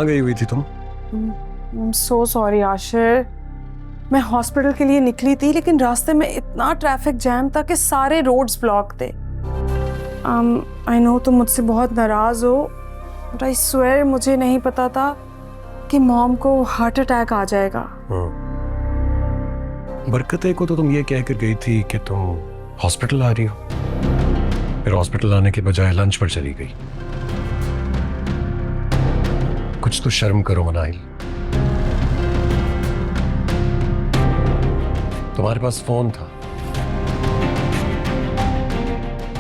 कहाँ गई हुई थी तुम? सो सॉरी आशिर, मैं हॉस्पिटल के लिए निकली थी लेकिन रास्ते में इतना ट्रैफिक जैम था कि सारे रोड्स ब्लॉक थे। आई नो तुम मुझसे बहुत नाराज हो, बट आई स्वेयर मुझे नहीं पता था कि मॉम को हार्ट अटैक आ जाएगा। बरकते को तो तुम ये कहकर गई थी कि तुम हॉस्पिटल आ रही हो, फिर हॉस्पिटल आने के बजाय लंच पर चली गई। कुछ तो शर्म करो मनाइल। तुम्हारे पास फोन था,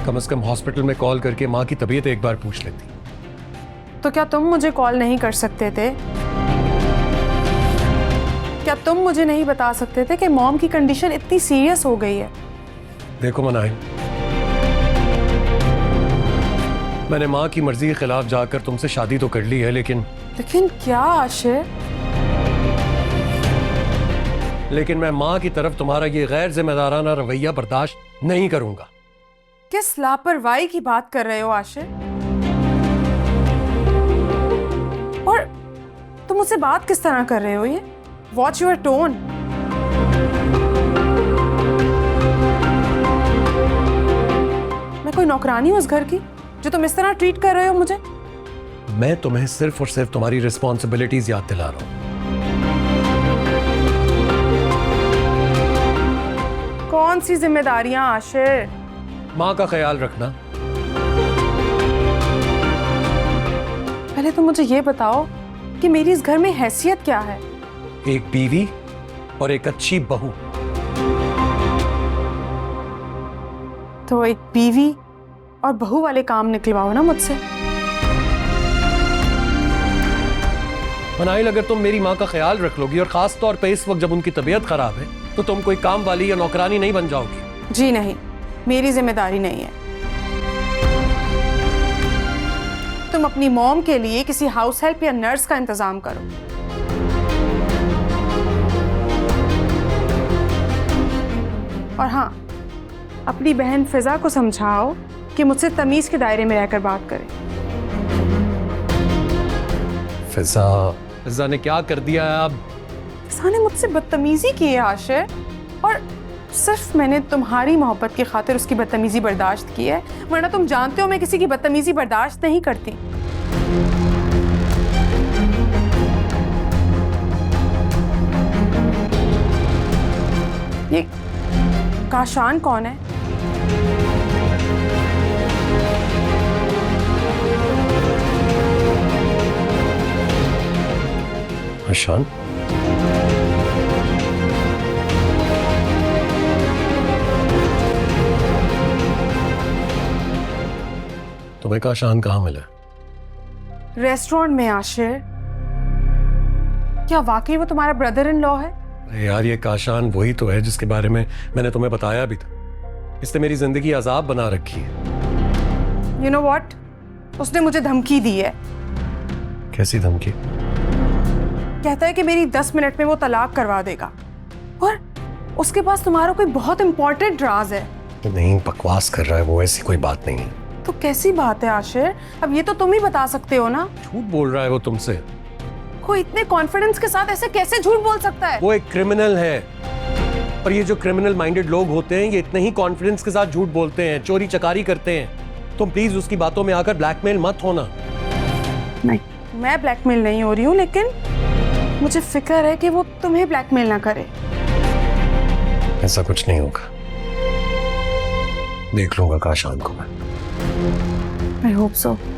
कम से कम हॉस्पिटल में कॉल करके माँ की तबीयत एक बार पूछ लेती। तो क्या तुम मुझे कॉल नहीं कर सकते थे? क्या तुम मुझे नहीं बता सकते थे कि मॉम की कंडीशन इतनी सीरियस हो गई है? देखो मनाइल, मैंने माँ की मर्जी के खिलाफ जाकर तुमसे शादी तो कर ली है, लेकिन क्या आशिर? लेकिन मैं माँ की तरफ तुम्हारा ये गैर जिम्मेदाराना रवैया बर्दाश्त नहीं करूंगा। किस लापरवाही की बात कर रहे हो आशिर? और तुम मुझसे बात किस तरह कर रहे हो? ये वॉच योर टोन। मैं कोई नौकरानी हूं उस घर की जो तुम इस तरह ट्रीट कर रहे हो मुझे? मैं तुम्हें सिर्फ और सिर्फ तुम्हारी रिस्पॉन्सिबिलिटीज याद दिला रहा हूं। कौन सी जिम्मेदारियां आशिर? माँ का ख्याल रखना। पहले तो मुझे ये बताओ कि मेरी इस घर में हैसियत क्या है? एक बीवी और एक अच्छी बहू। तो एक बीवी और बहू वाले काम निकलवाओ ना मुझसे। मनाइल, अगर तुम मेरी माँ का ख्याल रख लोगी, और खास तौर पे इस वक्त जब उनकी तबीयत खराब है, तो तुम कोई काम वाली या नौकरानी नहीं बन जाओगी। जी नहीं, मेरी जिम्मेदारी नहीं है। तुम अपनी मॉम के लिए किसी हाउस हेल्प या नर्स का इंतजाम करो। और हाँ, अपनी बहन फिजा को समझाओ कि मुझसे तमीज के दायरे में रहकर बात करे। फिजा ने क्या कर दिया है अब? फिजा ने मुझसे बदतमीजी की है आशिर, और सिर्फ मैंने तुम्हारी मोहब्बत की खातिर उसकी बदतमीजी बर्दाश्त की है, वरना तुम जानते हो मैं किसी की बदतमीजी बर्दाश्त नहीं करती। ये काशान कौन है? काशान? तुम्हें काशान कहाँ मिला? रेस्टोरेंट में आशिर। क्या वाकई वो तुम्हारा ब्रदर इन लॉ है? अरे यार, ये काशान वही तो है जिसके बारे में मैंने तुम्हें बताया भी था। इसने मेरी जिंदगी अजाब बना रखी है। You know what? उसने मुझे धमकी दी है। कैसी धमकी? कहता है कि मेरी 10 मिनट में वो तलाक करवा देगा, और उसके पास तुम्हारा कोई बहुत इंपॉर्टेंट राज है। नहीं, बकवास कर रहा है वो, ऐसी कोई बात नहीं है। तो कैसी बात है आशिर? अब ये तो तुम ही बता सकते हो ना। झूठ बोल रहा है वो तुमसे। कोई इतने कॉन्फिडेंस के साथ ऐसे कैसे झूठ बोल सकता है? वो एक क्रिमिनल है, और ये जो क्रिमिनल माइंडेड लोग होते हैं, ये इतने ही कॉन्फिडेंस के साथ झूठ बोलते हैं, चोरी चकारी करते हैं। तुम प्लीज उसकी बातों में आकर ब्लैकमेल मत होना। नहीं, मैं ब्लैकमेल नहीं हो रही हूँ, लेकिन मुझे फिक्र है कि वो तुम्हें ब्लैकमेल ना करे। ऐसा कुछ नहीं होगा, देख लूंगा काशान को मैं। I hope so.